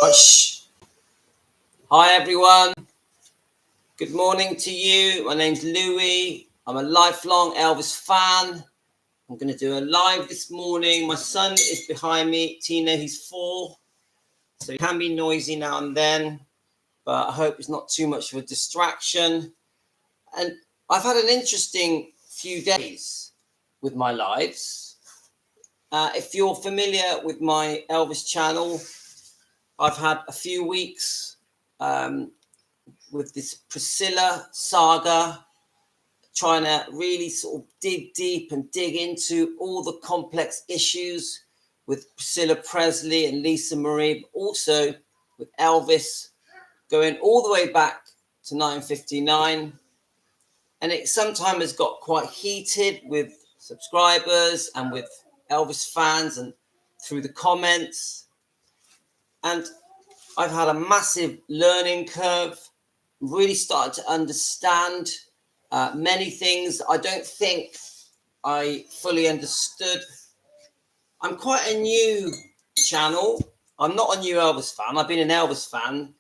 Shh. Hi everyone, good morning to you. My name's Louis. I'm a lifelong Elvis fan. I'm going to do a live this morning. My son is behind me. Tina, he's 4, so it can be noisy now and then, but I hope it's not too much of a distraction. And I've had an interesting few days with my lives. If you're familiar with my Elvis channel, I've had a few weeks with this Priscilla saga, trying to really sort of dig deep and dig into all the complex issues with Priscilla Presley and Lisa Marie, but also with Elvis, going all the way back to 1959. And it sometimes has got quite heated with subscribers and with Elvis fans and through the comments. And I've had a massive learning curve, really started to understand many things I don't think I fully understood. I'm quite a new channel. I'm not a new Elvis fan. I've been an Elvis fan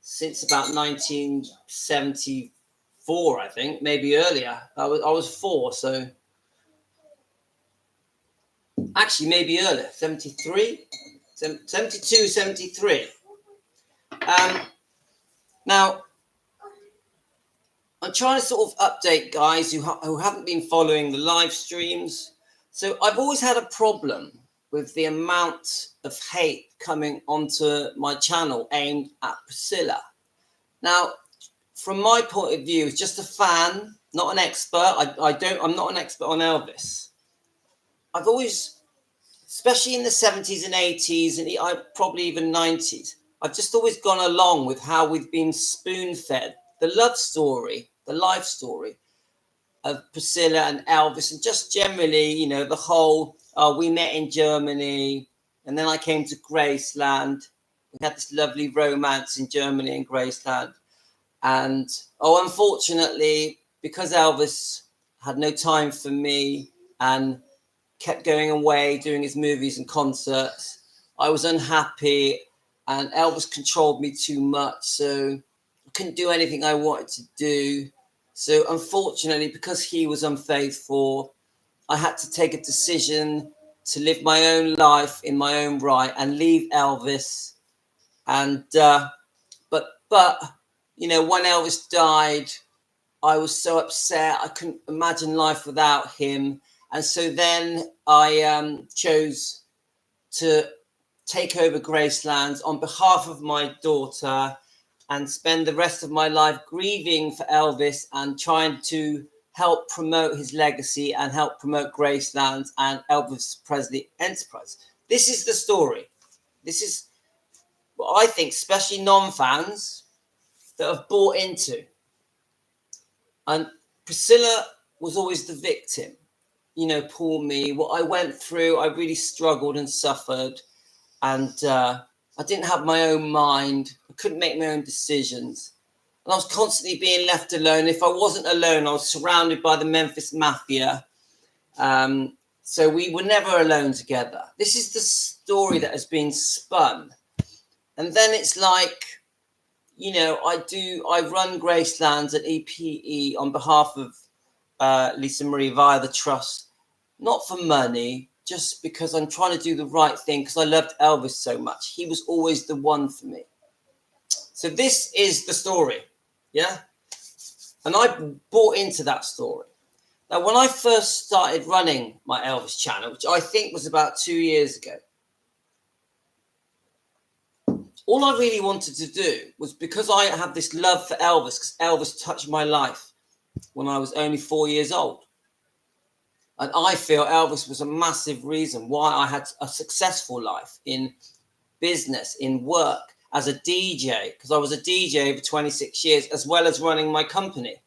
since about 1974, I think, maybe earlier. I was 4, so actually maybe earlier, 73, 72, 73. Now, I'm trying to sort of update guys who haven't been following the live streams. So I've always had a problem with the amount of hate coming onto my channel aimed at Priscilla. Now, from my point of view, as just a fan, not an expert. I'm not an expert on Elvis. I've always, especially in the 70s and 80s, and probably even 90s, I've just always gone along with how we've been spoon-fed the love story, the life story of Priscilla and Elvis, and just generally, the whole, we met in Germany, and then I came to Graceland. We had this lovely romance in Germany and Graceland. And, unfortunately, because Elvis had no time for me and kept going away, doing his movies and concerts, I was unhappy, and Elvis controlled me too much, so I couldn't do anything I wanted to do. So unfortunately, because he was unfaithful, I had to take a decision to live my own life in my own right and leave Elvis. And but when Elvis died, I was so upset. I couldn't imagine life without him. And so then I chose to take over Graceland on behalf of my daughter and spend the rest of my life grieving for Elvis and trying to help promote his legacy and help promote Graceland and Elvis Presley Enterprise. This is the story. This is what I think, especially non-fans that have bought into. And Priscilla was always the victim. Poor me. What I went through, I really struggled and suffered. And I didn't have my own mind. I couldn't make my own decisions. And I was constantly being left alone. If I wasn't alone, I was surrounded by the Memphis Mafia. So we were never alone together. This is the story that has been spun. And then it's like, I run Gracelands at EPE on behalf of Lisa Marie via the trust, not for money, just because I'm trying to do the right thing, because I loved Elvis so much. He was always the one for me. So this is the story, yeah? And I bought into that story. Now, when I first started running my Elvis channel, which I think was about 2 years ago, all I really wanted to do was, because I have this love for Elvis, because Elvis touched my life when I was only 4 years old. And I feel Elvis was a massive reason why I had a successful life in business, in work, as a DJ, because I was a DJ over 26 years, as well as running my company.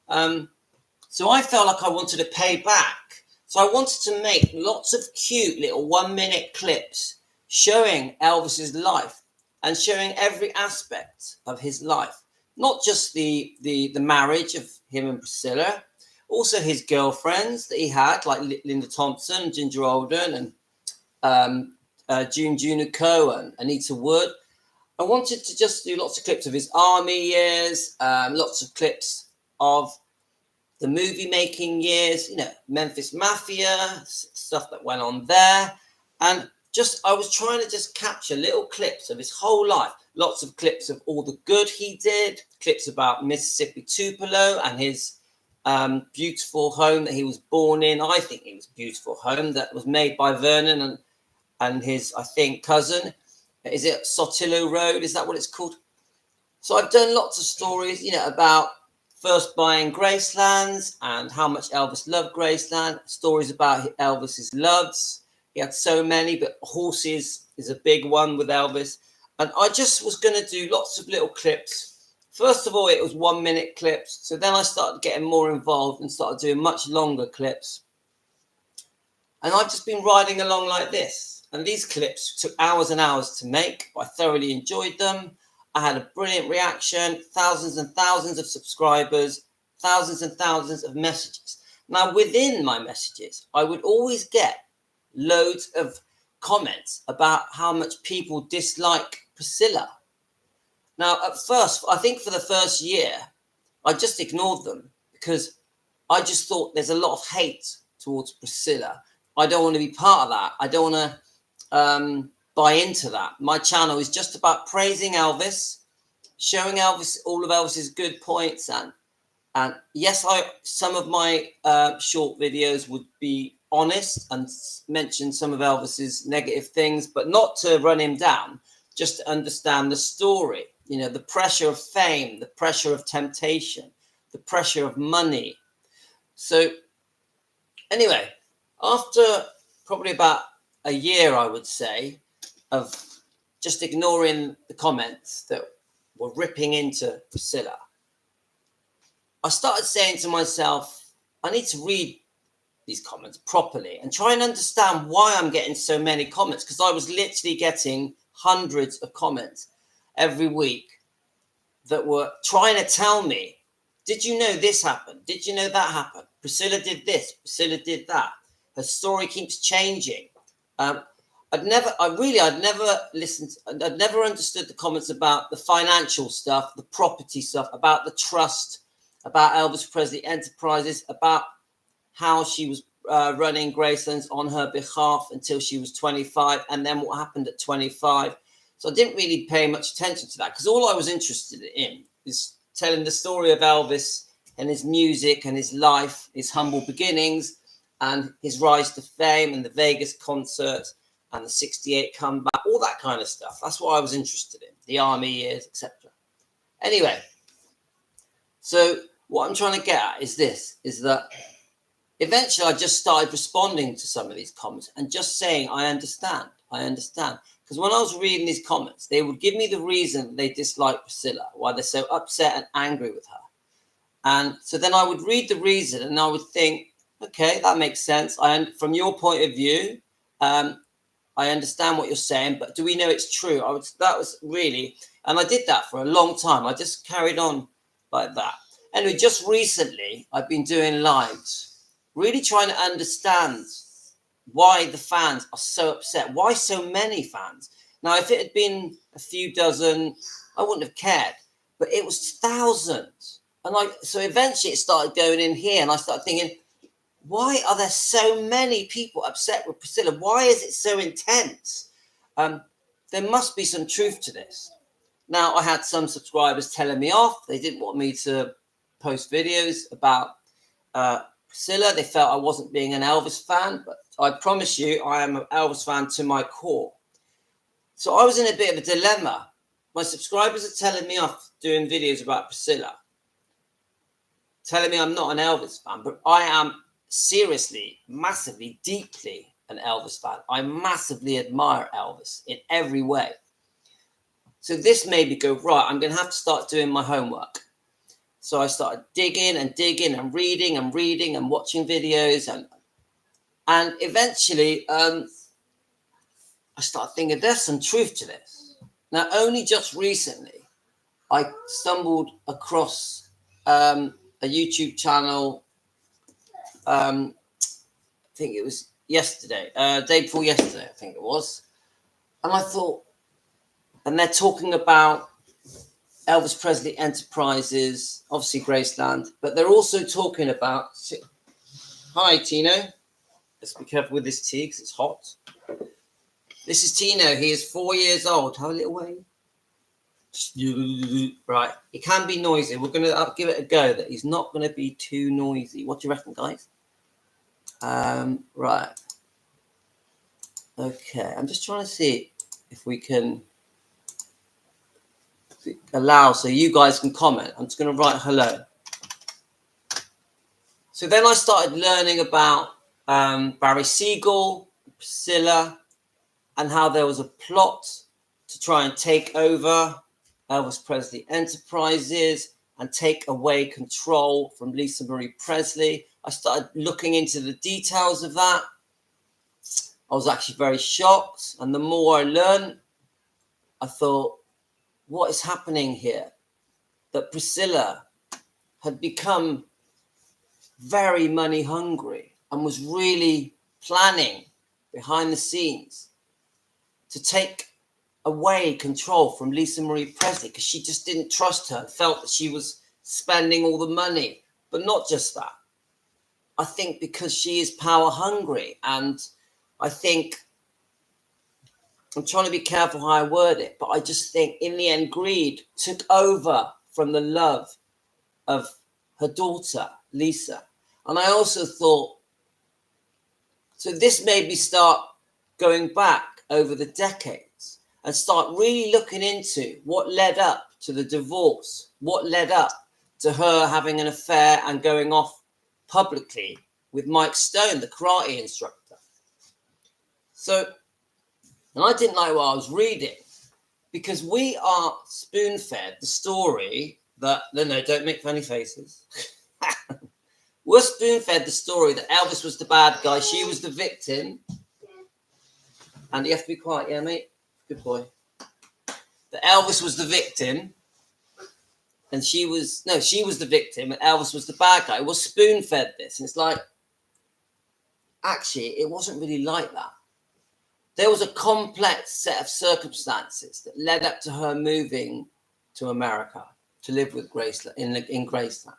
So I felt like I wanted to pay back. So I wanted to make lots of cute little 1-minute clips showing Elvis's life and showing every aspect of his life, not just the marriage of him and Priscilla, also his girlfriends that he had, like Linda Thompson, Ginger Alden, and June Junico and Anita Wood. I wanted to just do lots of clips of his army years, lots of clips of the movie making years, you know, Memphis Mafia, stuff that went on there. And just, I was trying to just capture little clips of his whole life, lots of clips of all the good he did, clips about Mississippi Tupelo and his beautiful home that he was born in. I think it was a beautiful home that was made by Vernon and his, I think, cousin. Is it Sotillo Road? Is that what it's called? So I've done lots of stories, you know, about first buying Gracelands and how much Elvis loved Graceland, stories about Elvis's loves. He had so many, but horses is a big one with Elvis. And I just was going to do lots of little clips. First of all, it was 1 minute clips. So then I started getting more involved and started doing much longer clips. And I've just been riding along like this. And these clips took hours and hours to make. I thoroughly enjoyed them. I had a brilliant reaction, thousands and thousands of subscribers, thousands and thousands of messages. Now, within my messages, I would always get loads of comments about how much people dislike Priscilla. Now, at first, I think for the first year, I just ignored them because I just thought there's a lot of hate towards Priscilla. I don't want to be part of that. I don't want to buy into that. My channel is just about praising Elvis, showing Elvis all of Elvis's good points, and yes, some of my short videos would be honest and mention some of Elvis's negative things, but not to run him down, just to understand the story. You know, the pressure of fame, the pressure of temptation, the pressure of money. So anyway, after probably about a year, I would say, of just ignoring the comments that were ripping into Priscilla, I started saying to myself, I need to read these comments properly and try and understand why I'm getting so many comments, because I was literally getting hundreds of comments every week that were trying to tell me, did you know this happened? Did you know that happened? Priscilla did this, Priscilla did that. Her story keeps changing. I'd never listened, I'd never understood the comments about the financial stuff, the property stuff, about the trust, about Elvis Presley Enterprises, about how she was running Graceland's on her behalf until she was 25, and then what happened at 25. So I didn't really pay much attention to that, because all I was interested in is telling the story of Elvis and his music and his life, his humble beginnings, and his rise to fame, and the Vegas concerts, and the 68 comeback, all that kind of stuff. That's what I was interested in, the army years, etc. Anyway, so what I'm trying to get at is this, is that eventually I just started responding to some of these comments and just saying, I understand. Because when I was reading these comments, they would give me the reason they dislike Priscilla, why they're so upset and angry with her. And so then I would read the reason and I would think, okay, that makes sense. From your point of view, I understand what you're saying, but do we know it's true? That was really, and I did that for a long time. I just carried on like that. Anyway, just recently, I've been doing lives, really trying to understand why the fans are so upset. Why so many fans? Now, if it had been a few dozen, I wouldn't have cared, but it was thousands. And so eventually it started going in here, and I started thinking, why are there so many people upset with Priscilla? Why is it so intense? There must be some truth to this. Now, I had some subscribers telling me off. They didn't want me to post videos about Priscilla. They felt I wasn't being an Elvis fan, but I promise you, I am an Elvis fan to my core. So I was in a bit of a dilemma. My subscribers are telling me off doing videos about Priscilla, telling me I'm not an Elvis fan, but I am seriously, massively, deeply an Elvis fan. I massively admire Elvis in every way. So this made me go, right, I'm going to have to start doing my homework. So I started digging and reading and watching videos. And eventually, I started thinking there's some truth to this. Now, only just recently, I stumbled across a YouTube channel. I think it was yesterday, day before yesterday, I think it was. And I thought, And they're talking about Elvis Presley Enterprises, obviously Graceland, but they're also talking about. Hi, Tino. Let's be careful with this tea because it's hot. This is Tino. He is 4 years old. Have a little way. Right. He can be noisy. We're going to give it a go that he's not going to be too noisy. What do you reckon, guys? Right. Okay. I'm just trying to see if we can allow so you guys can comment. I'm just going to write hello. So then I started learning about Barry Siegel, Priscilla, and how there was a plot to try and take over Elvis Presley Enterprises and take away control from Lisa Marie Presley. I started looking into the details of that. I was actually very shocked. And the more I learned, I thought, what is happening here? That Priscilla had become very money hungry and was really planning behind the scenes to take away control from Lisa Marie Presley because she just didn't trust her, felt that she was spending all the money. But not just that. I think because she is power hungry, and I think I'm trying to be careful how I word it, but I just think in the end greed took over from the love of her daughter, Lisa. And I also thought, so this made me start going back over the decades and start really looking into what led up to the divorce, what led up to her having an affair and going off publicly with Mike Stone, the karate instructor. So, and I didn't like what I was reading because we are spoon-fed the story that, no, don't make funny faces. We're spoon-fed the story that Elvis was the bad guy, she was the victim. And you have to be quiet, yeah, mate? Good boy. That Elvis was the victim, and she was the victim, and Elvis was the bad guy. We're spoon-fed this, and it's like, actually, it wasn't really like that. There was a complex set of circumstances that led up to her moving to America to live with Graceland, in Graceland.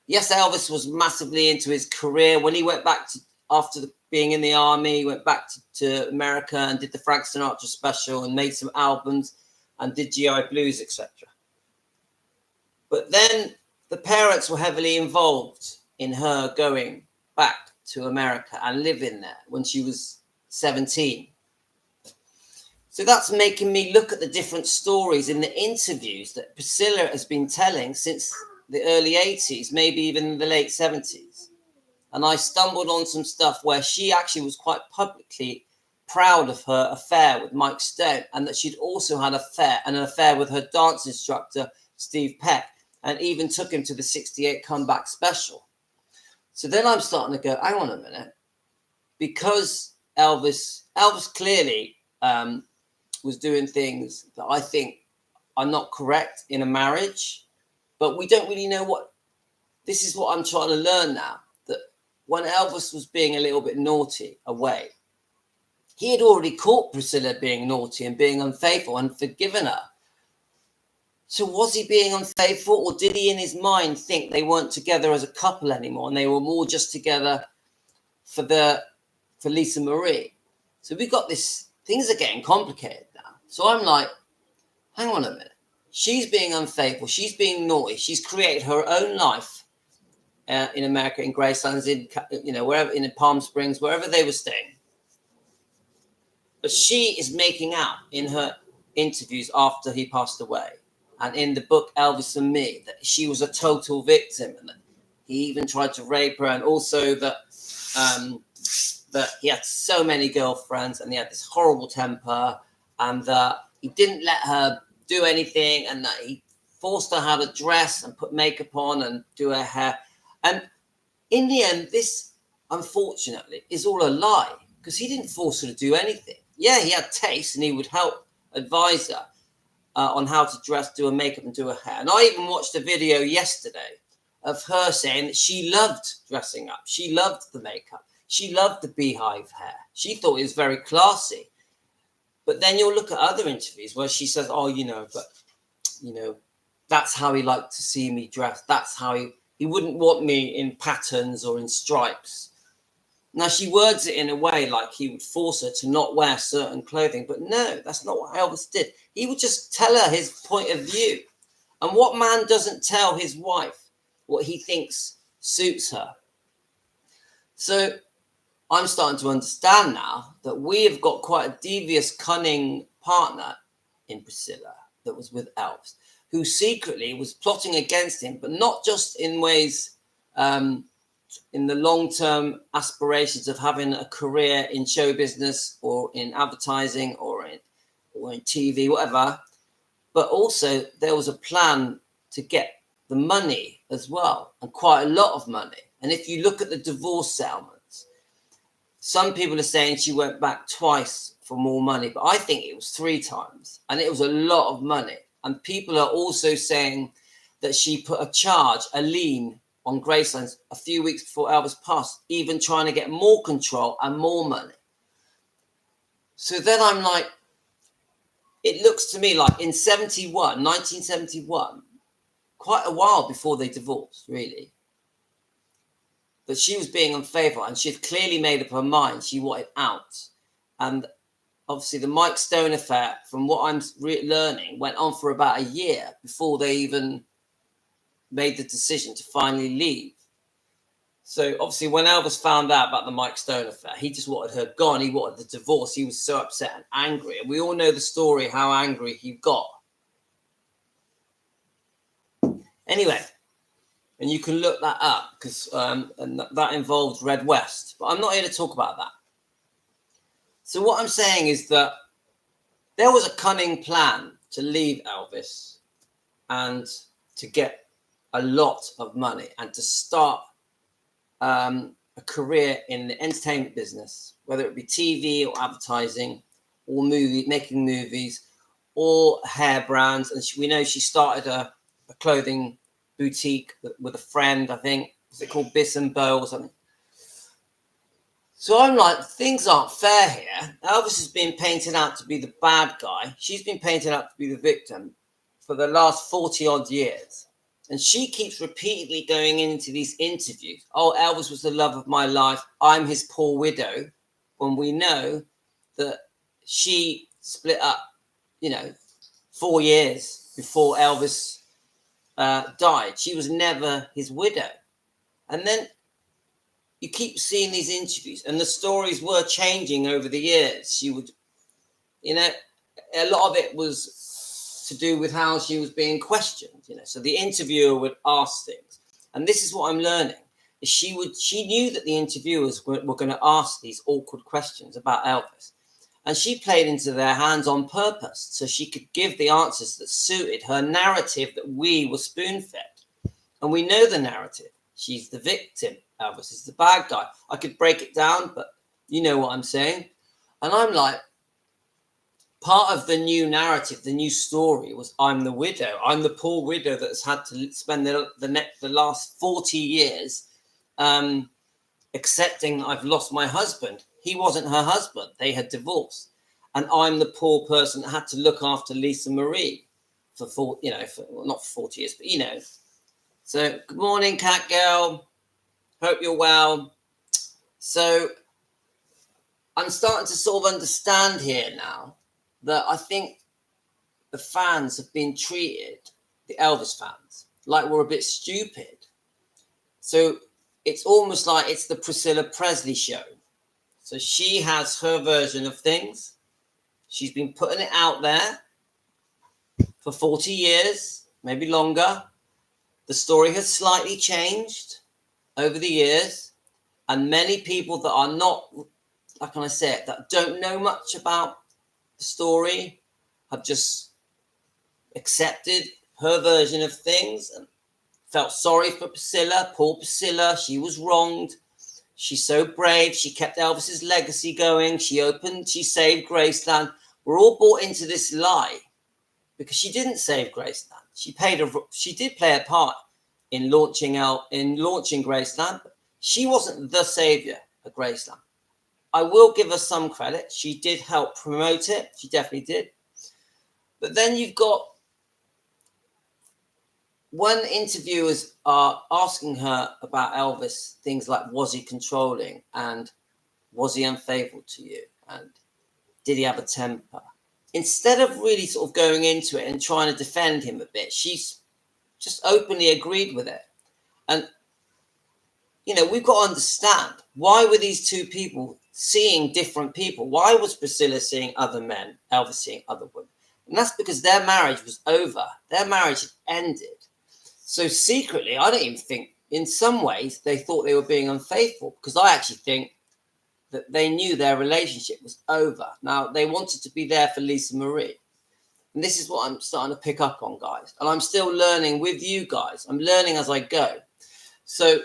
Yes, Elvis was massively into his career. When he went back to, after being in the army, he went back to America and did the Frank Sinatra special and made some albums and did GI Blues, etc. But then the parents were heavily involved in her going back to America and living there when she was 17. So that's making me look at the different stories in the interviews that Priscilla has been telling since the early 80s, maybe even the late 70s. And I stumbled on some stuff where she actually was quite publicly proud of her affair with Mike Stone, and that she'd also had an affair with her dance instructor, Steve Peck, and even took him to the 68 comeback special. So then I'm starting to go, hang on a minute, because Elvis clearly was doing things that I think are not correct in a marriage, but we don't really know what, this is what I'm trying to learn now, that when Elvis was being a little bit naughty away, he had already caught Priscilla being naughty and being unfaithful and forgiven her. So was he being unfaithful, or did he in his mind think they weren't together as a couple anymore and they were more just together for Lisa Marie? So we got this, things are getting complicated now. So I'm like, hang on a minute. She's being unfaithful. She's being naughty. She's created her own life in America, in Graceland, wherever, in Palm Springs, wherever they were staying. But she is making out in her interviews after he passed away, and in the book Elvis and Me, that she was a total victim, and that he even tried to rape her, and also that he had so many girlfriends, and he had this horrible temper, and that he didn't let her do anything, and that he forced her how to dress and put makeup on and do her hair. And in the end, this, unfortunately, is all a lie, because he didn't force her to do anything. Yeah, he had taste, and he would help advise her on how to dress, do her makeup, and do her hair. And I even watched a video yesterday of her saying that she loved dressing up. She loved the makeup. She loved the beehive hair. She thought it was very classy. But then you'll look at other interviews where she says, oh, that's how he liked to see me dressed. That's how he wouldn't want me in patterns or in stripes. Now, she words it in a way like he would force her to not wear certain clothing. But no, that's not what Elvis did. He would just tell her his point of view. And what man doesn't tell his wife what he thinks suits her? So I'm starting to understand now that we have got quite a devious, cunning partner in Priscilla that was with Elvis, who secretly was plotting against him, but not just in ways, in the long-term aspirations of having a career in show business or in advertising or in TV, whatever, but also there was a plan to get the money as well, and quite a lot of money. And if you look at the divorce settlements, some people are saying she went back twice for more money, but I think it was 3 times, and it was a lot of money. And people are also saying that she put a lien on Graceland a few weeks before Elvis passed, even trying to get more control and more money. So then I'm like, it looks to me like in 1971, quite a while before they divorced, really, that she was being unfaithful, and she had clearly made up her mind she wanted out. And obviously the Mike Stone affair, from what I'm learning, went on for about a year before they even made the decision to finally leave. So obviously when Elvis found out about the Mike Stone affair, he just wanted her gone. He wanted the divorce. He was so upset and angry. And we all know the story, how angry he got. Anyway, and you can look that up because and that involved Red West. But I'm not here to talk about that. So what I'm saying is that there was a cunning plan to leave Elvis and to get a lot of money and to start a career in the entertainment business, whether it be TV or advertising or making movies or hair brands. And we know she started a clothing boutique with a friend, I think. Was it called Biss and Bow or something? So I'm like, things aren't fair here. Elvis has been painted out to be the bad guy. She's been painted out to be the victim for the last 40 odd years. And she keeps repeatedly going into these interviews. Oh, Elvis was the love of my life. I'm his poor widow. When we know that she split up, 4 years before Elvis died. She was never his widow. And then you keep seeing these interviews, and the stories were changing over the years. She would, a lot of it was to do with how she was being questioned, So the interviewer would ask things. And this is what I'm learning. Is she knew that the interviewers were going to ask these awkward questions about Elvis. And she played into their hands on purpose so she could give the answers that suited her narrative that we were spoon-fed. And we know the narrative. She's the victim. Elvis is the bad guy. I could break it down, but you know what I'm saying. And I'm like, part of the new narrative, the new story was I'm the widow. I'm the poor widow that's had to spend the last 40 years accepting I've lost my husband. He wasn't her husband. They had divorced. And I'm the poor person that had to look after Lisa Marie for not for 40 years, but So good morning, Cat Girl. Hope you're well. So I'm starting to sort of understand here now that I think the fans have been treated, the Elvis fans, like we're a bit stupid. So it's almost like it's the Priscilla Presley show. So she has her version of things. She's been putting it out there for 40 years, maybe longer. The story has slightly changed over the years, and many people that are not, how can I say it, that don't know much about the story have just accepted her version of things and felt sorry for Priscilla. Poor Priscilla, she was wronged. She's so brave. She kept Elvis's legacy going. She saved Graceland. We're all bought into this lie because she didn't save Graceland. She did play a part in launching Graceland. She wasn't the savior of Graceland. I will give her some credit. She did help promote it. She definitely did. But then you've got when interviewers are asking her about Elvis, things like, was he controlling? And was he unfaithful to you? And did he have a temper? Instead of really sort of going into it and trying to defend him a bit, she's just openly agreed with it. And, you know, we've got to understand, why were these two people seeing different people? Why was Priscilla seeing other men, Elvis seeing other women? And that's because their marriage was over. Their marriage had ended. So secretly, I don't even think, in some ways, they thought they were being unfaithful, because I actually think that they knew their relationship was over. Now, they wanted to be there for Lisa Marie. And this is what I'm starting to pick up on, guys. And I'm still learning with you guys. I'm learning as I go. So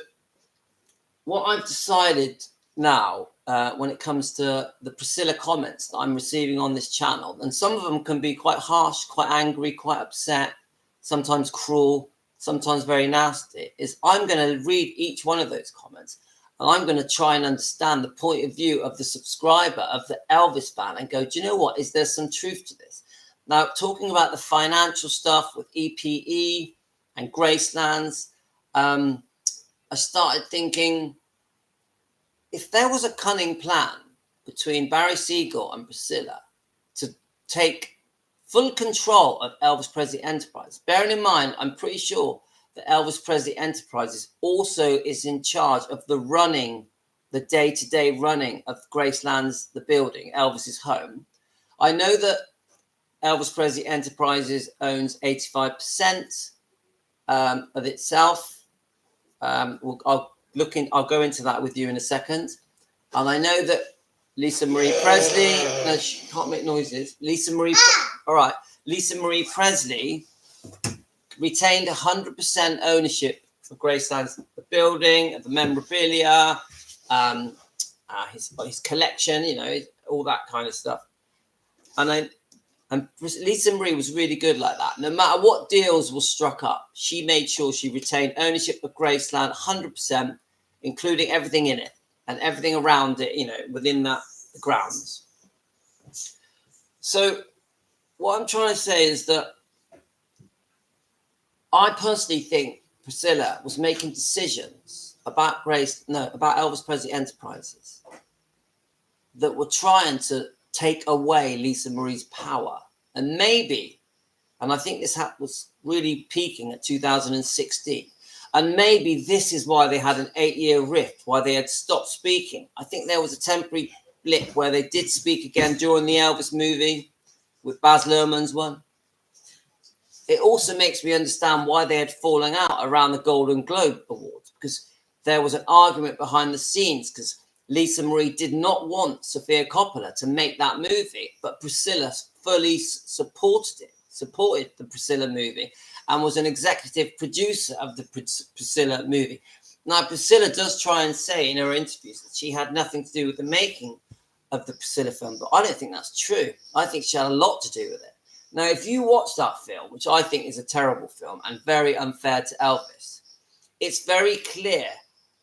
what I've decided now, when it comes to the Priscilla comments that I'm receiving on this channel, and some of them can be quite harsh, quite angry, quite upset, sometimes cruel, sometimes very nasty, is I'm going to read each one of those comments, and I'm going to try and understand the point of view of the subscriber, of the Elvis fan, and go, do you know what? Is there some truth to this? Now, talking about the financial stuff with EPE and Gracelands, I started thinking, if there was a cunning plan between Barry Siegel and Priscilla to take full control of Elvis Presley Enterprises, bearing in mind, I'm pretty sure that Elvis Presley Enterprises also is in charge of the running, the day-to-day running of Graceland's, the building, Elvis's home. I know that Elvis Presley Enterprises owns 85% of itself. I'll go into that with you in a second. And I know that Lisa Marie Presley, no, she can't make noises. Lisa Marie Presley retained 100% ownership of Graceland's, the building, of the memorabilia, his collection, you know, all that kind of stuff. And Lisa Marie was really good like that. No matter what deals were struck up, she made sure she retained ownership of Graceland 100%, including everything in it and everything around it, you know, within that grounds. So what I'm trying to say is that I personally think Priscilla was making decisions about about Elvis Presley Enterprises that were trying to take away Lisa Marie's power. And maybe, and I think this was really peaking at 2016, and maybe this is why they had an 8-year rift, why they had stopped speaking. I think there was a temporary blip where they did speak again during the Elvis movie with Baz Luhrmann's one. It also makes me understand why they had fallen out around the Golden Globe Awards, because there was an argument behind the scenes, because Lisa Marie did not want Sofia Coppola to make that movie, but Priscilla fully supported the Priscilla movie, and was an executive producer of the Priscilla movie. Now, Priscilla does try and say in her interviews that she had nothing to do with the making of the Priscilla film, but I don't think that's true. I think she had a lot to do with it. Now, if you watch that film, which I think is a terrible film and very unfair to Elvis, it's very clear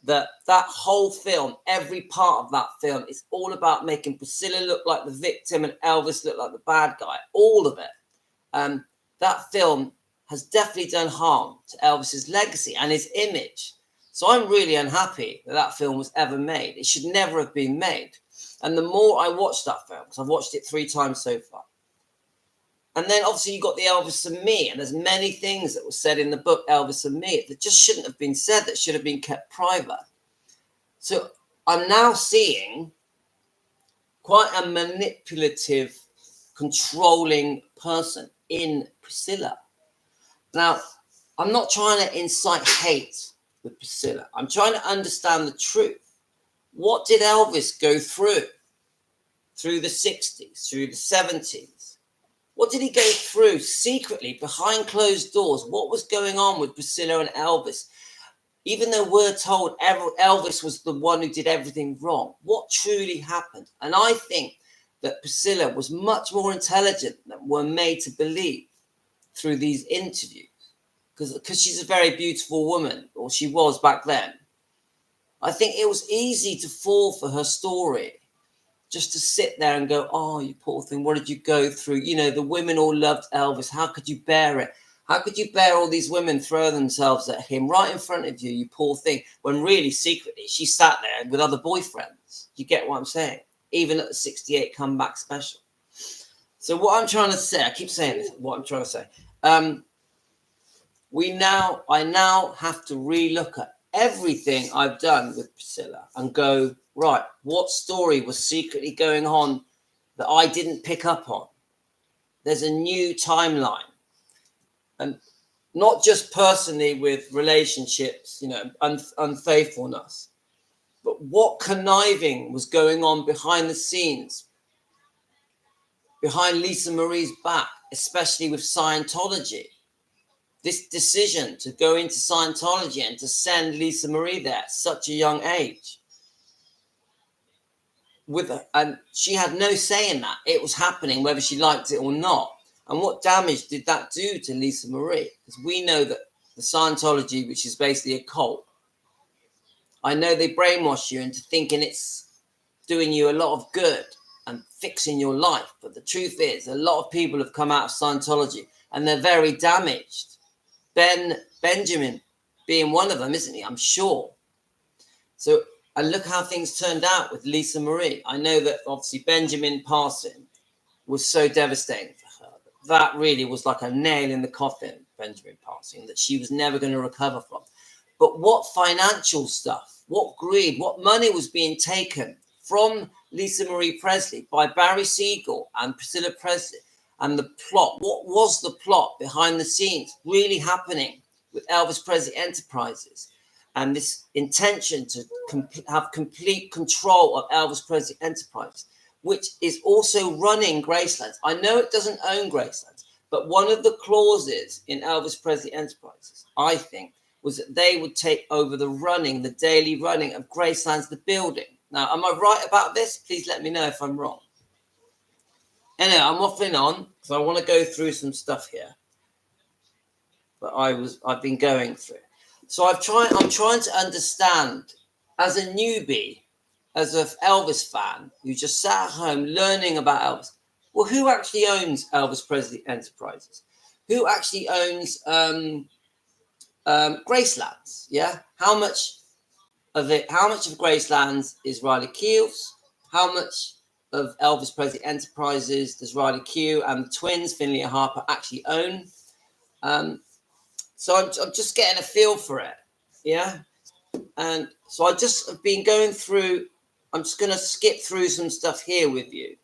that whole film, every part of that film, is all about making Priscilla look like the victim and Elvis look like the bad guy. All of it. That film has definitely done harm to Elvis's legacy and his image. So I'm really unhappy that film was ever made. It should never have been made. And the more I watch that film, because I've watched it 3 times so far, and then obviously you got the Elvis and Me, and there's many things that were said in the book Elvis and Me that just shouldn't have been said, that should have been kept private. So I'm now seeing quite a manipulative, controlling person in Priscilla. Now, I'm not trying to incite hate with Priscilla. I'm trying to understand the truth. What did Elvis go through the 60s, through the 70s? What did he go through secretly behind closed doors? What was going on with Priscilla and Elvis? Even though we're told Elvis was the one who did everything wrong, what truly happened? And I think that Priscilla was much more intelligent than we're made to believe through these interviews, because she's a very beautiful woman, or she was back then. I think it was easy to fall for her story, just to sit there and go, oh, you poor thing, what did you go through? You know, the women all loved Elvis. How could you bear it? How could you bear all these women throw themselves at him right in front of you, you poor thing, when really secretly she sat there with other boyfriends? You get what I'm saying? Even at the 68 comeback special. So what I'm trying to say, I keep saying this, what I'm trying to say, I now have to relook at everything I've done with Priscilla and go, right, what story was secretly going on that I didn't pick up on? There's a new timeline. And not just personally with relationships, you know, unfaithfulness, but what conniving was going on behind the scenes, behind Lisa Marie's back, especially with Scientology. This decision to go into Scientology and to send Lisa Marie there at such a young age. And she had no say in that. It was happening whether she liked it or not. And what damage did that do to Lisa Marie? Because we know that the Scientology, which is basically a cult, I know they brainwash you into thinking it's doing you a lot of good and fixing your life. But the truth is, a lot of people have come out of Scientology and they're very damaged. Benjamin being one of them, isn't he? I'm sure. So, and look how things turned out with Lisa Marie. I know that obviously Benjamin passing was so devastating for her. That really was like a nail in the coffin, Benjamin passing, that she was never going to recover from. But what financial stuff, what greed, what money was being taken from Lisa Marie Presley by Barry Siegel and Priscilla Presley, and the plot, what was the plot behind the scenes really happening with Elvis Presley Enterprises? And this intention to have complete control of Elvis Presley Enterprises, which is also running Graceland. I know it doesn't own Graceland, but one of the clauses in Elvis Presley Enterprises, I think, was that they would take over the daily running of Graceland's the building. Now, am I right about this? Please let me know if I'm wrong. Anyway, I'm waffling on because I want to go through some stuff here that I've been going through. So I'm trying to understand, as a newbie, as an Elvis fan who just sat at home learning about Elvis. Well, who actually owns Elvis Presley Enterprises? Who actually owns Gracelands? Yeah, how much of Gracelands is Riley Keough's? How much of Elvis Presley Enterprises does Riley Keough and the twins, Finley and Harper, actually own? So I'm just getting a feel for it, yeah? And so I just have been going through, I'm just going to skip through some stuff here with you.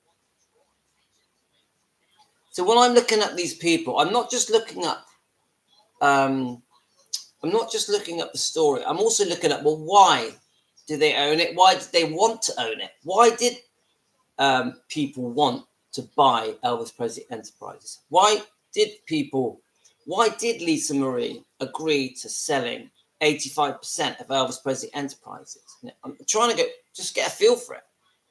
So when I'm looking at these people, I'm not just looking up, the story. I'm also looking at, well, why do they own it? Why did they want to own it? Why did people want to buy Elvis Presley Enterprises? Why did Lisa Marie agree to selling 85% of Elvis Presley Enterprises? I'm trying to get a feel for it.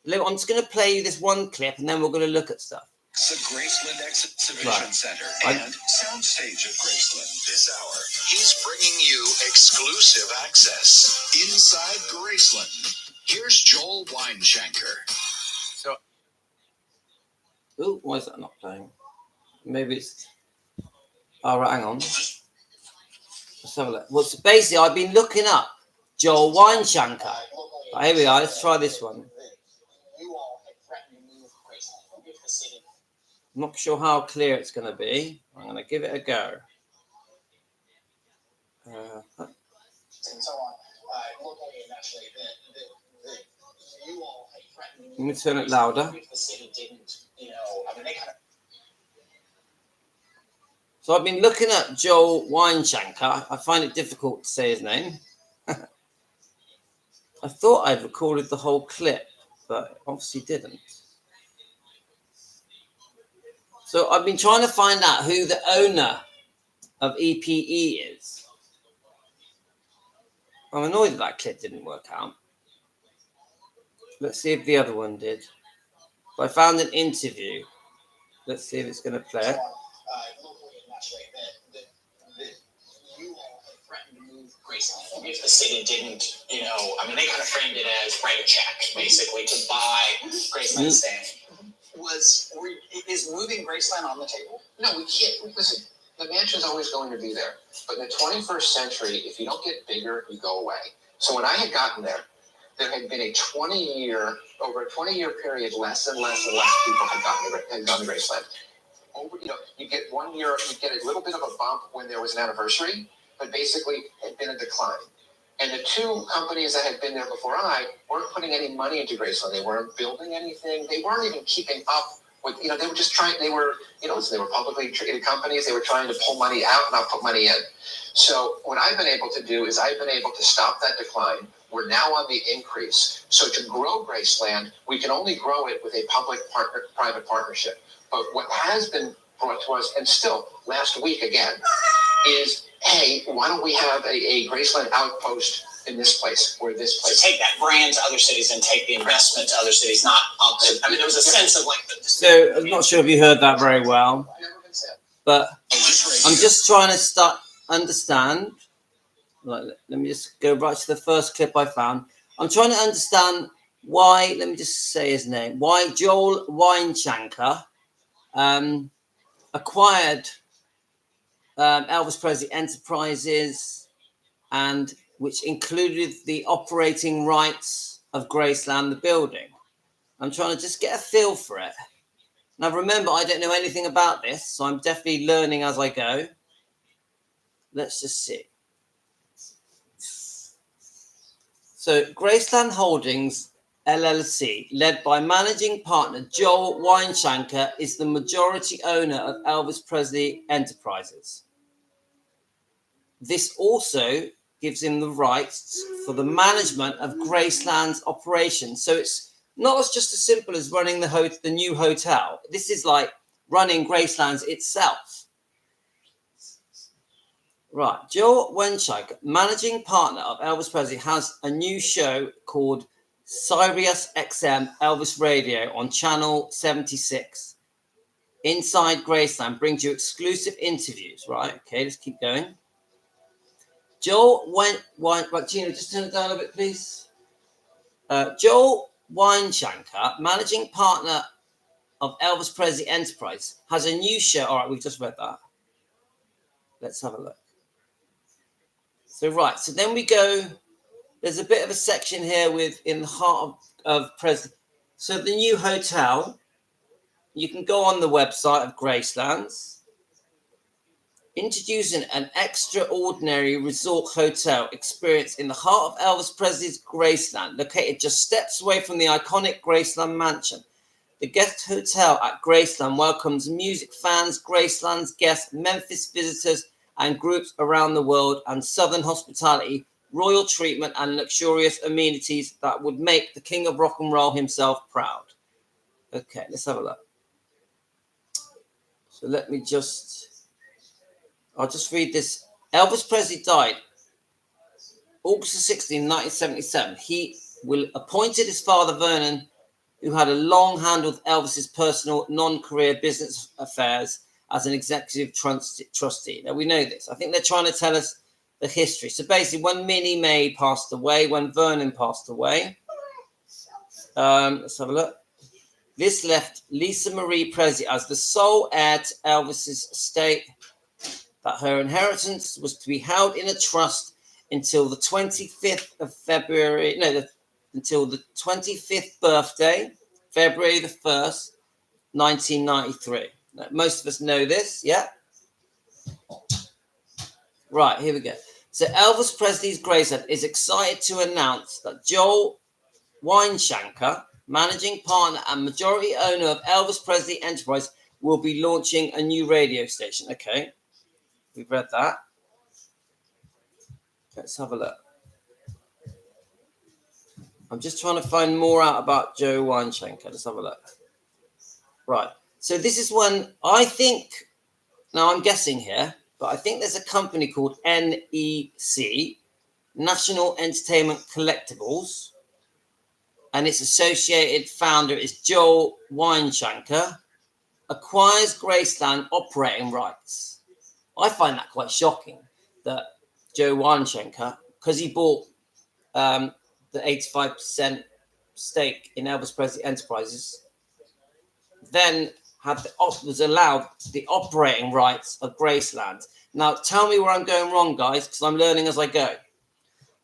I'm just going to play you this one clip and then we're going to look at stuff. The Graceland Exhibition Center and Soundstage of Graceland. This hour, he's bringing you exclusive access inside Graceland. Here's Joel Weinshanker. Oh, why is that not playing? Maybe it's... All right, hang on. Let's have a look. Well, so basically, I've been looking up Joel Weinshanker. Right, here we are. Let's try this one. I'm not sure how clear it's going to be. I'm going to give it a go. Let me turn it louder. So I've been looking at Joel Weinshanker. I find it difficult to say his name. I thought I'd recorded the whole clip, but obviously didn't. So I've been trying to find out who the owner of EPE is. I'm annoyed that clip didn't work out. Let's see if the other one did. I found an interview. Let's see if it's going to play it. If the city didn't, you know, I mean, they kind of framed it as write a check, basically, to buy Graceland standing. Is moving Graceland on the table? No, we can't. Listen, the mansion's always going to be there. But in the 21st century, if you don't get bigger, you go away. So when I had gotten there, there had been over a 20-year period, less and less people had gone to Graceland. You get 1 year, you get a little bit of a bump when there was an anniversary, but basically had been a decline. And the two companies that had been there before I weren't putting any money into Graceland. They weren't building anything. They weren't even keeping up with, they were just trying, they were publicly traded companies. They were trying to pull money out, not put money in. So what I've been able to do is I've been able to stop that decline. We're now on the increase. So to grow Graceland, we can only grow it with a public-private partnership. But what has been brought to us, and still last week again, is, hey, why don't we have a Graceland outpost in this place or this place? To take that brand to other cities and take the investment to other cities, not up to, I mean, there was a sense of like... So I'm not sure if you heard that very well, but I'm just trying to understand. Let me just go right to the first clip I found. I'm trying to understand why, let me just say his name, why Joel Weinshanker acquired Elvis Presley Enterprises, and which included the operating rights of Graceland, the building. I'm trying to just get a feel for it. Now, remember, I don't know anything about this, so I'm definitely learning as I go. Let's just see. So, Graceland Holdings LLC, led by managing partner Joel Weinshanker, is the majority owner of Elvis Presley Enterprises. This also gives him the rights for the management of Graceland's operations. So it's not just as simple as running the new hotel. This is like running Graceland's itself. Right. Joel Weinshanker, managing partner of Elvis Presley, has a new show called Sirius XM Elvis Radio on Channel 76. Inside Graceland brings you exclusive interviews. Right. Okay, let's keep going. Joel right, Gina, just turn it down a bit, please. Joel Weinshanker, managing partner of Elvis Presley Enterprise, has a new show. All right, we've just read that. Let's have a look. So, right, so then we go. There's a bit of a section here in the heart of Presley. So the new hotel, you can go on the website of Graceland's. Introducing an extraordinary resort hotel experience in the heart of Elvis Presley's Graceland, located just steps away from the iconic Graceland mansion. The guest hotel at Graceland welcomes music fans, Graceland's guests, Memphis visitors, and groups around the world, and Southern hospitality, royal treatment, and luxurious amenities that would make the king of rock and roll himself proud. Okay, let's have a look. So let me I'll just read this. Elvis Presley died August 16, 1977. He appointed his father, Vernon, who had a long hand with Elvis's personal non-career business affairs, as an executive trustee. Now, we know this. I think they're trying to tell us the history. So basically, when Minnie Mae passed away, when Vernon passed away, let's have a look. This left Lisa Marie Presley as the sole heir to Elvis's estate, that her inheritance was to be held in a trust until the 25th of February, until the 25th birthday, February the 1st, 1993. Now, most of us know this, yeah? Right, here we go. So Elvis Presley's Graceland is excited to announce that Joel Weinshanker, managing partner and majority owner of Elvis Presley Enterprise, will be launching a new radio station. Okay. We've read that. Let's have a look. I'm just trying to find more out about Joe Weinshanker. Let's have a look. Right. So this is one, I think, now I'm guessing here, but I think there's a company called NEC, National Entertainment Collectibles, and its associated founder is Joel Weinshanker, acquires Graceland operating rights. I find that quite shocking that Joe Weinshanker, because he bought the 85% stake in Elvis Presley Enterprises, then was allowed the operating rights of Graceland. Now, tell me where I'm going wrong, guys, because I'm learning as I go.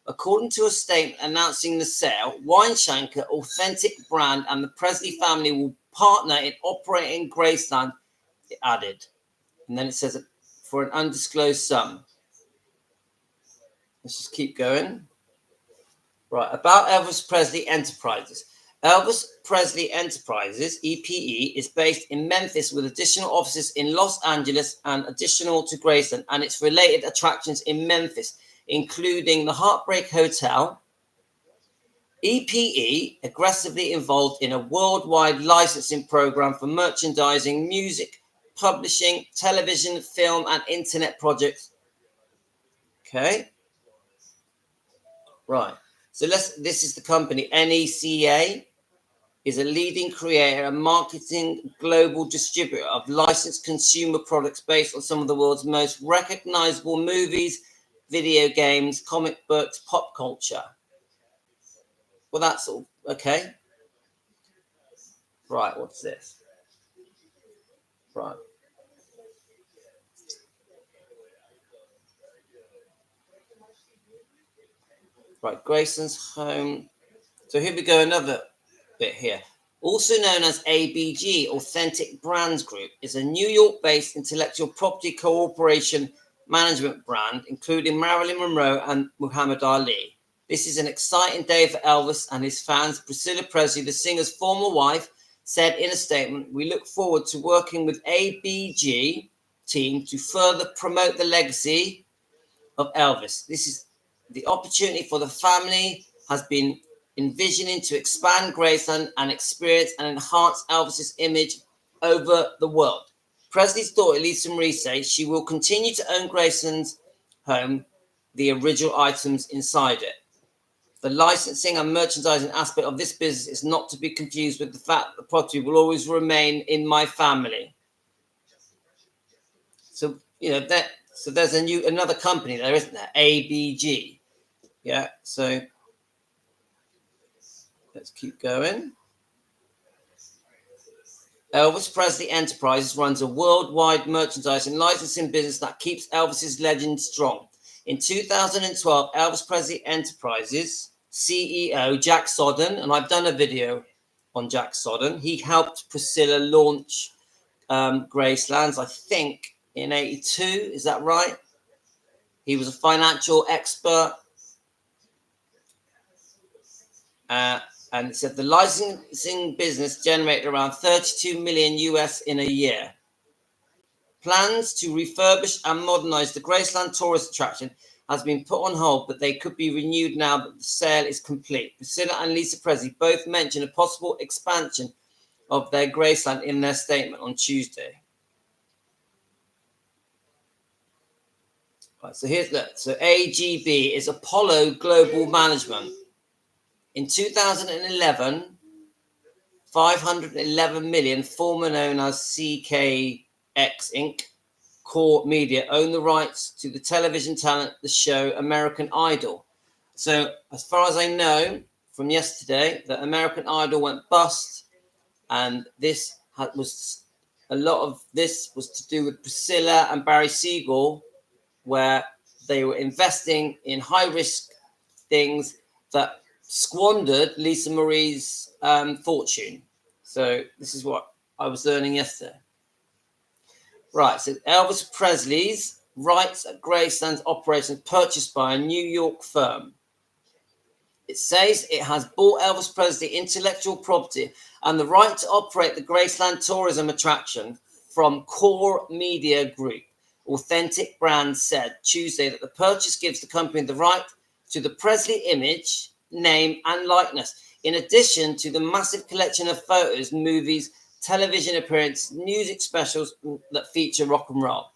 According to a statement announcing the sale, Wineshanker, Authentic Brand, and the Presley family will partner in operating Graceland, it added. And then it says for an undisclosed sum. Let's just keep going. Right, about Elvis Presley Enterprises. Elvis Presley Enterprises, EPE, is based in Memphis with additional offices in Los Angeles and additional to Graceland and its related attractions in Memphis, including the Heartbreak Hotel. EPE aggressively involved in a worldwide licensing program for merchandising, music, publishing, television, film, and internet projects. Okay. Right. So this is the company. NECA is a leading creator and marketing global distributor of licensed consumer products based on some of the world's most recognizable movies, video games, comic books, pop culture. Well, that's all. Okay. Right. What's this? Right. Right. Graceland's home. So here we go. Another bit here. Also known as ABG, Authentic Brands Group, is a New York-based intellectual property cooperation management brand, including Marilyn Monroe and Muhammad Ali. This is an exciting day for Elvis and his fans. Priscilla Presley, the singer's former wife, said in a statement, "We look forward to working with ABG team to further promote the legacy of Elvis. This is the opportunity for the family has been envisioning to expand Graceland and experience and enhance Elvis's image over the world." Presley's daughter, Lisa Marie, says she will continue to own Graceland's home, the original items inside it. The licensing and merchandising aspect of this business is not to be confused with the fact that the property will always remain in my family. So, so there's another company there, isn't there? ABG. Yeah, so let's keep going. Elvis Presley Enterprises runs a worldwide merchandising licensing business that keeps Elvis's legend strong. In 2012, Elvis Presley Enterprises CEO Jack Sodden, and I've done a video on Jack Sodden, he helped Priscilla launch Gracelands, I think, in 82. Is that right? He was a financial expert. And it said the licensing business generated around 32 million US in a year. Plans to refurbish and modernize the Graceland tourist attraction has been put on hold, but they could be renewed now that the sale is complete. Priscilla and Lisa Presley both mentioned a possible expansion of their Graceland in their statement on Tuesday. Right, so here's that. So AGB is Apollo Global Management. In 2011, 511 million, formerly known as CKX Inc., Core Media, owned the rights to the television talent, the show American Idol. So as far as I know from yesterday, that American Idol went bust, and this was a lot of this was to do with Priscilla and Barry Siegel, where they were investing in high-risk things that squandered Lisa Marie's fortune. So this is what I was learning yesterday. Right, so Elvis Presley's rights at Graceland's operations purchased by a New York firm. It says it has bought Elvis Presley intellectual property and the right to operate the Graceland tourism attraction from Core Media Group. Authentic Brands said Tuesday that the purchase gives the company the right to the Presley image, name, and likeness, in addition to the massive collection of photos, movies, television appearances, music specials that feature rock and roll.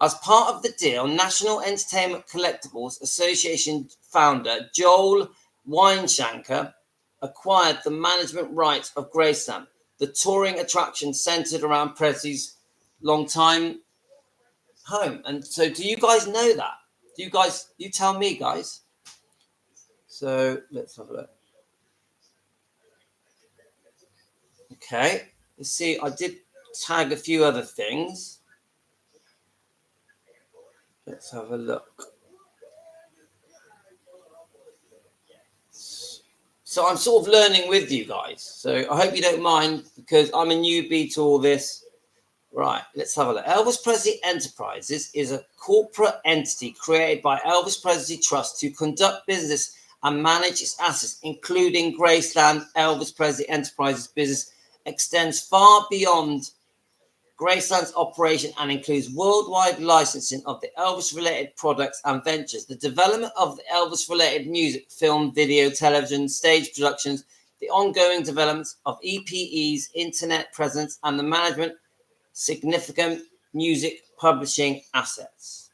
As part of the deal, National Entertainment Collectibles Association founder Joel Wineshanker acquired the management rights of Graceland, the touring attraction centered around Presley's longtime home. And so do you guys know that? You tell me, guys. So let's have a look. Okay, let's see. I did tag a few other things. Let's have a look. So I'm sort of learning with you guys. So I hope you don't mind because I'm a newbie to all this. Right, let's have a look. Elvis Presley Enterprises is a corporate entity created by Elvis Presley Trust to conduct business and manage its assets, including Graceland. Elvis Presley Enterprises business extends far beyond Graceland's operation and includes worldwide licensing of the Elvis-related products and ventures, the development of the Elvis-related music, film, video, television, stage productions, the ongoing development of EPE's internet presence, and the management significant music publishing assets.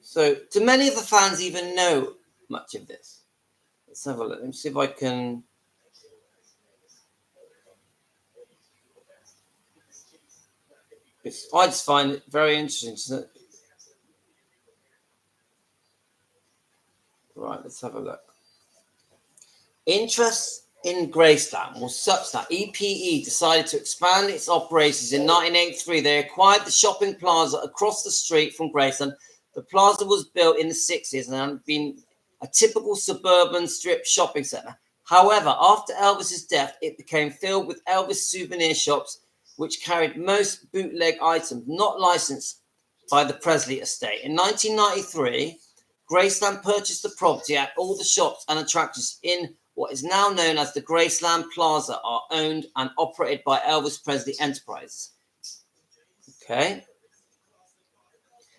So, do many of the fans even know much of this? Let's have a look. Let me see if I can. I just find it very interesting. Right, let's have a look. Interest in Graceland was such that EPE decided to expand its operations in 1983. They acquired the shopping plaza across the street from Graceland. The plaza was built in the 60s and had been a typical suburban strip shopping center. However, after Elvis's death, it became filled with Elvis souvenir shops, which carried most bootleg items not licensed by the Presley estate. In 1993, Graceland purchased the property at all the shops and attractions in what is now known as the Graceland Plaza are owned and operated by Elvis Presley Enterprises. Okay.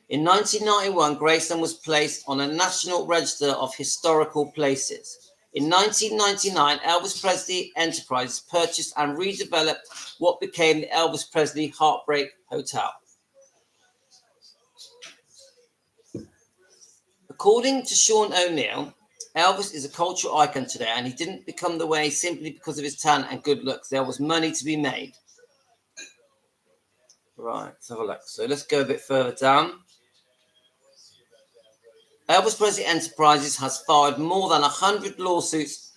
In 1991, Graceland was placed on a National Register of Historical Places. In 1999, Elvis Presley Enterprises purchased and redeveloped what became the Elvis Presley Heartbreak Hotel. According to Sean O'Neill, Elvis is a cultural icon today, and he didn't become the way simply because of his talent and good looks. There was money to be made. Right, let's have a look. So let's go a bit further down. Elvis Presley Enterprises has filed more than 100 lawsuits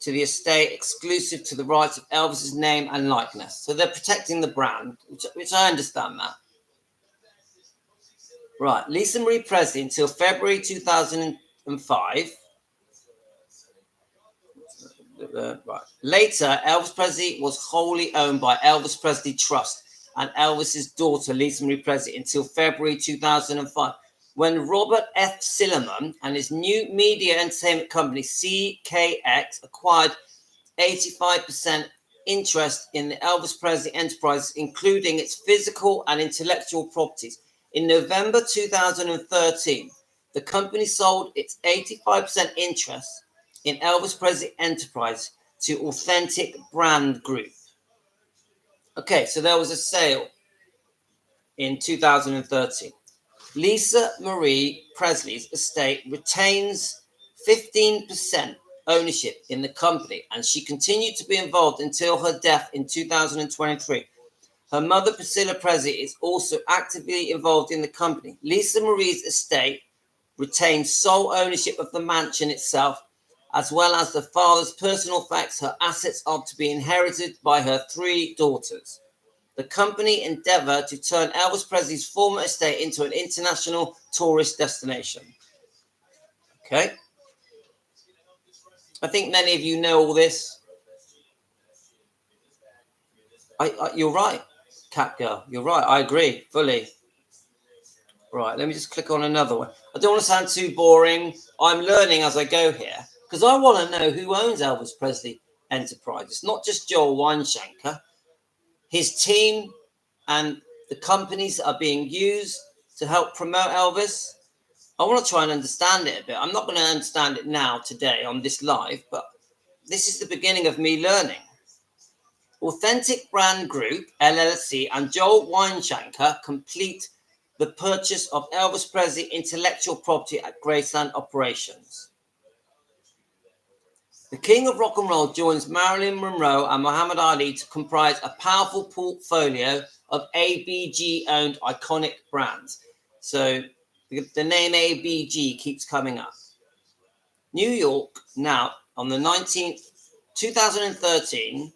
to the estate exclusive to the rights of Elvis's name and likeness. So they're protecting the brand, which I understand that. Right, Lisa Marie Presley until February 2005. Right. Later, Elvis Presley was wholly owned by Elvis Presley Trust and Elvis's daughter, Lisa Marie Presley, until February 2005, when Robert F. Silliman and his new media entertainment company, CKX, acquired 85% interest in the Elvis Presley Enterprise, including its physical and intellectual properties. In November 2013, the company sold its 85% interest in Elvis Presley Enterprise to Authentic Brand Group. Okay, so there was a sale in 2013. Lisa Marie Presley's estate retains 15% ownership in the company, and she continued to be involved until her death in 2023. Her mother, Priscilla Presley, is also actively involved in the company. Lisa Marie's estate retains sole ownership of the mansion itself, as well as the father's personal effects. Her assets are to be inherited by her 3 daughters. The company endeavored to turn Elvis Presley's former estate into an international tourist destination. Okay. I think many of you know all this. You're right, Cat Girl. You're right. I agree fully. Right, let me just click on another one. I don't want to sound too boring. I'm learning as I go here because I want to know who owns Elvis Presley Enterprises, not just Joel Weinshanker. His team and the companies that are being used to help promote Elvis. I want to try and understand it a bit. I'm not going to understand it now, today, on this live, but this is the beginning of me learning. Authentic Brand Group, LLC, and Joel Weinshanker complete the purchase of Elvis Presley intellectual property at Graceland operations. The King of Rock and Roll joins Marilyn Monroe and Muhammad Ali to comprise a powerful portfolio of ABG-owned iconic brands. So The name ABG keeps coming up. New York, now on the 19th, 2013,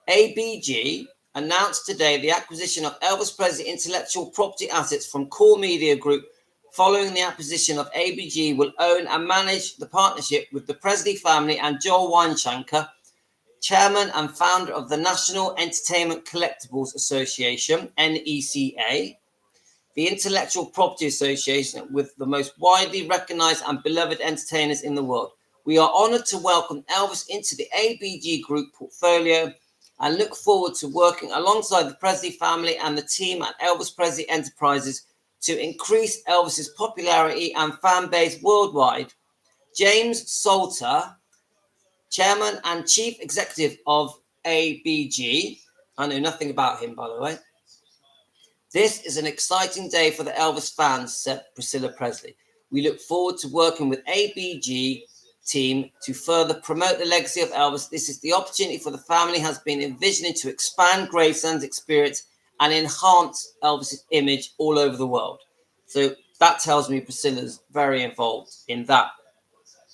ABG announced today the acquisition of Elvis Presley intellectual property assets from Core Media Group. Following the acquisition of ABG, will own and manage the partnership with the Presley family and Joel Weinschenker, chairman and founder of the National Entertainment Collectibles Association, NECA, the intellectual property association with the most widely recognized and beloved entertainers in the world. We are honored to welcome Elvis into the ABG Group portfolio and look forward to working alongside the Presley family and the team at Elvis Presley Enterprises to increase Elvis's popularity and fan base worldwide. James Salter, chairman and chief executive of ABG. I know nothing about him, by the way. This is an exciting day for the Elvis fans, said Priscilla Presley. We look forward to working with ABG team to further promote the legacy of Elvis. This is the opportunity for the family has been envisioning to expand Graceland's experience and enhance Elvis's image all over the world. So that tells me Priscilla's very involved in that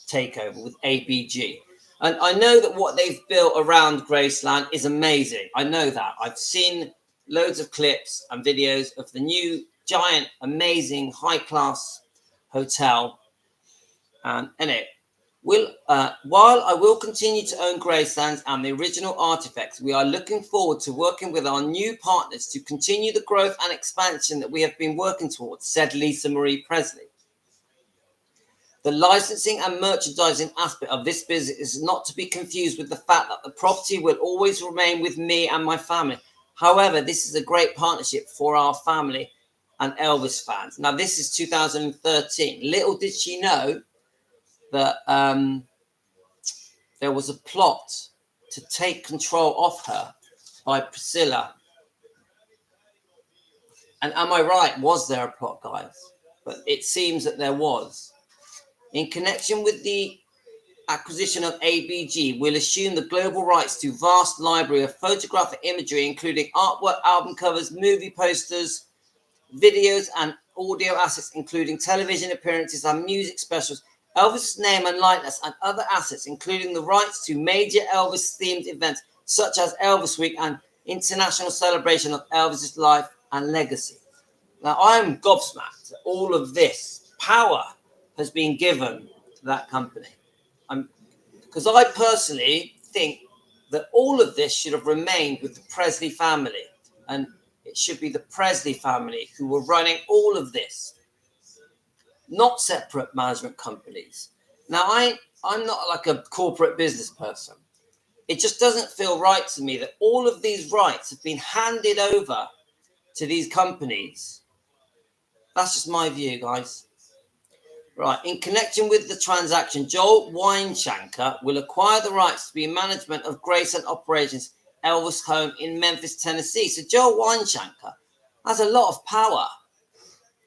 takeover with ABG. And I know that what they've built around Graceland is amazing. I know that. I've seen loads of clips and videos of the new giant, amazing, high-class hotel. And it will, while I will continue to own Graceland and the original artifacts, we are looking forward to working with our new partners to continue the growth and expansion that we have been working towards, said Lisa Marie Presley. The licensing and merchandising aspect of this business is not to be confused with the fact that the property will always remain with me and my family. However, this is a great partnership for our family and Elvis fans. Now, this is 2013. Little did she know that there was a plot to take control of her by Priscilla. And am I right? Was there a plot, guys? But it seems that there was. In connection with the acquisition of ABG, we'll assume the global rights to vast library of photographic imagery, including artwork, album covers, movie posters, videos, and audio assets, including television appearances and music specials, Elvis' name and likeness, and other assets, including the rights to major Elvis-themed events, such as Elvis Week and international celebration of Elvis' life and legacy. Now, I'm gobsmacked that all of this power has been given to that company. Because I personally think that all of this should have remained with the Presley family, and it should be the Presley family who were running all of this, not separate management companies. Now, I'm not like a corporate business person. It just doesn't feel right to me that all of these rights have been handed over to these companies. That's just my view, guys. Right, in connection with the transaction, Joel Weinschenker will acquire the rights to be in management of Graceland Operations Elvis home in Memphis, Tennessee. So Joel Weinschenker has a lot of power.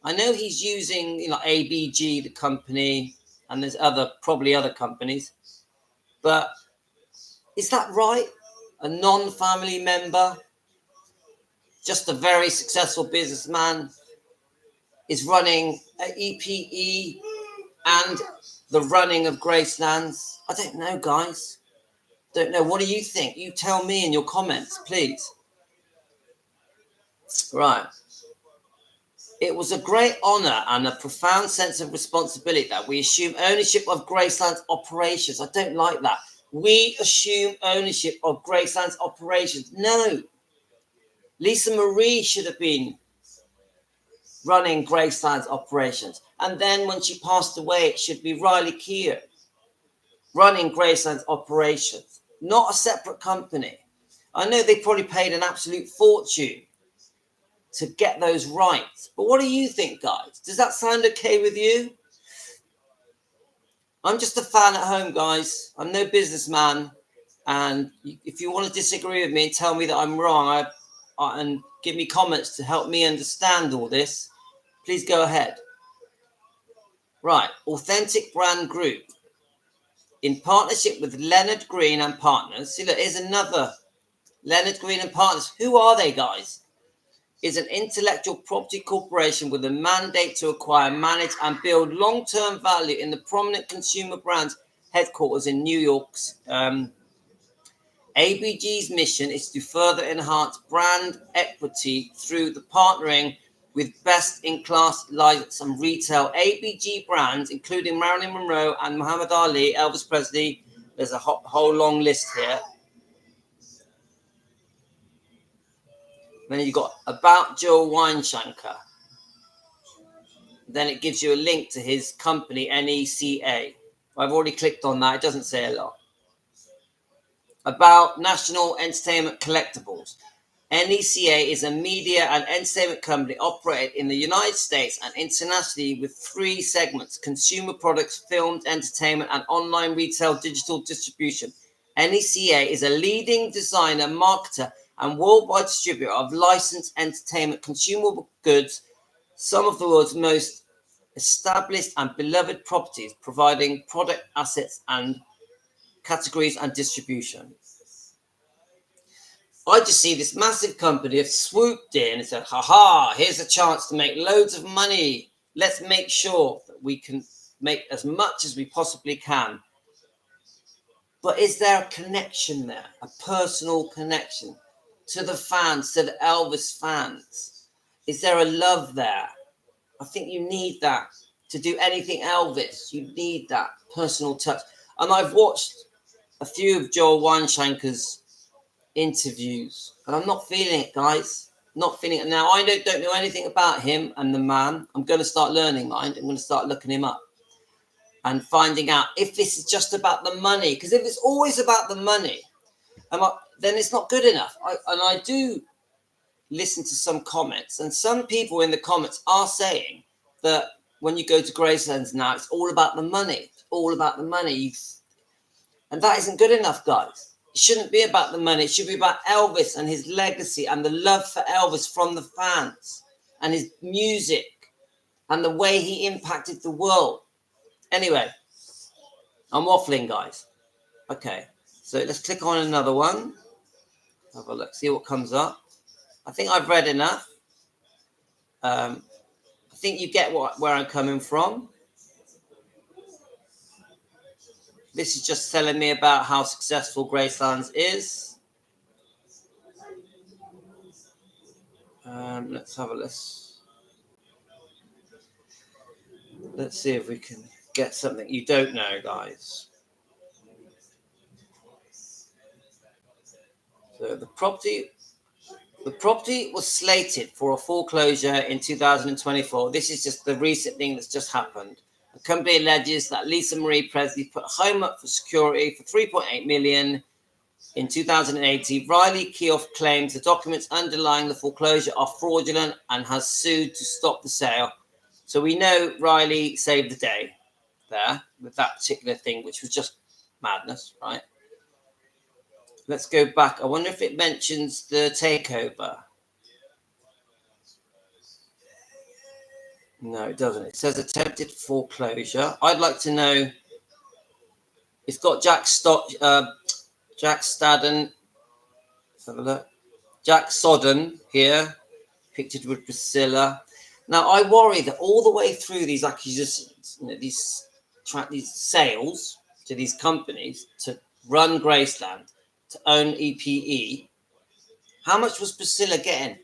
I know he's using, ABG, the company, and there's probably other companies. But is that right? A non-family member, just a very successful businessman, is running an EPE and the running of Gracelands? I don't know, guys. Don't know. What do you think? You tell me in your comments, please. Right. It was a great honor and a profound sense of responsibility that we assume ownership of Graceland's operations. I don't like that. We assume ownership of Graceland's operations. No. Lisa Marie should have been running Graceland's operations. And then when she passed away, it should be Riley Keough running Graceland's operations, not a separate company. I know they probably paid an absolute fortune to get those rights. But what do you think, guys? Does that sound okay with you? I'm just a fan at home, guys. I'm no businessman. And if you want to disagree with me and tell me that I'm wrong, and give me comments to help me understand all this, please go ahead. Right. Authentic Brand Group, in partnership with Leonard Green and Partners. See, look, here's another Leonard Green and Partners. Who are they, guys? is an intellectual property corporation with a mandate to acquire, manage, and build long-term value in the prominent consumer brands headquarters in New York's. ABG's mission is to further enhance brand equity through the partnering with best-in-class license and retail ABG brands, including Marilyn Monroe and Muhammad Ali, Elvis Presley. There's a whole long list here. Then you've got about Joe Weinshanker. Then it gives you a link to his company, NECA. I've already clicked on that. It doesn't say a lot. About National Entertainment Collectibles. NECA is a media and entertainment company operated in the United States and internationally with 3 segments: consumer products, filmed entertainment, and online retail digital distribution. NECA is a leading designer, marketer, and worldwide distributor of licensed entertainment consumable goods, some of the world's most established and beloved properties, providing product assets and categories and distribution. I just see this massive company have swooped in and said, haha, here's a chance to make loads of money. Let's make sure that we can make as much as we possibly can. But is there a connection there, a personal connection to the fans, to the Elvis fans? Is there a love there? I think you need that to do anything Elvis. You need that personal touch. And I've watched a few of Joel Weinshanker's interviews, and I'm not feeling it, guys. Not feeling it. Now, I don't know anything about him and the man. I'm going to start learning, mind. I'm going to start looking him up and finding out if this is just about the money. Because if it's always about the money, then it's not good enough. I do listen to some comments, and some people in the comments are saying that when you go to Graceland now, it's all about the money. It's all about the money. And that isn't good enough, guys. It shouldn't be about the money. It should be about Elvis and his legacy and the love for Elvis from the fans and his music and the way he impacted the world. Anyway, I'm waffling, guys. Okay, so let's click on another one. Have a look, see what comes up. I think I've read enough. I think you get where I'm coming from. This is just telling me about how successful Graceland is. Let's have a look. Let's see if we can get something you don't know, guys. So the property was slated for a foreclosure in 2024. This is just the recent thing that's just happened. The company alleges that Lisa Marie Presley put a home up for security for $3.8 million in 2018. Riley Keough claims the documents underlying the foreclosure are fraudulent and has sued to stop the sale. So we know Riley saved the day there with that particular thing, which was just madness, right? Let's go back. I wonder if it mentions the takeover. No, it doesn't. It says attempted foreclosure. I'd like to know. It's got Jack Stadden. Let's have a look. Jack Sodden here, pictured with Priscilla. Now, I worry that all the way through these acquisitions, these sales to these companies to run Graceland, to own EPE, how much was Priscilla getting?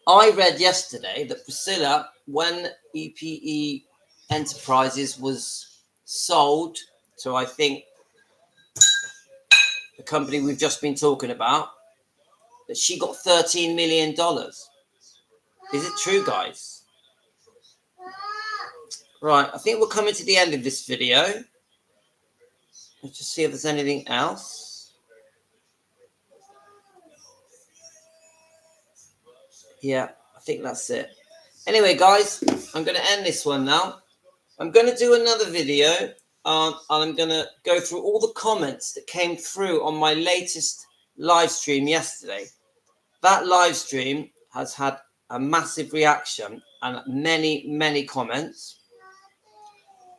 I read yesterday that Priscilla, when EPE Enterprises was sold to, I think, the company we've just been talking about, that she got $13 million. Is it true, guys? Right, I think we're coming to the end of this video. Let's just see if there's anything else. Yeah, I think that's it. Anyway, guys, I'm going to end this one now. I'm going to do another video, and I'm going to go through all the comments that came through on my latest live stream yesterday. That live stream has had a massive reaction and many, many comments.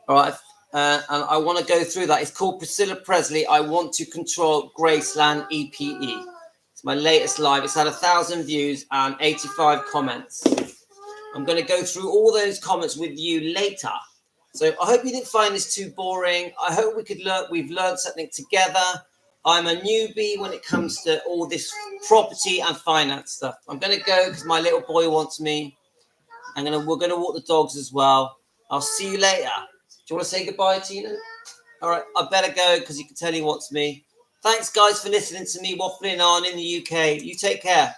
All right, and I want to go through that. It's called Priscilla Presley, I Want to Control Graceland EPE. It's my latest live. It's had 1,000 views and 85 comments. I'm going to go through all those comments with you later. So I hope you didn't find this too boring. I hope we've learned something together. I'm a newbie when it comes to all this property and finance stuff. I'm going to go because my little boy wants me. We're going to walk the dogs as well. I'll see you later. Do you want to say goodbye, Tina? All right, I better go because you can tell he wants me. Thanks, guys, for listening to me waffling on in the UK. You take care.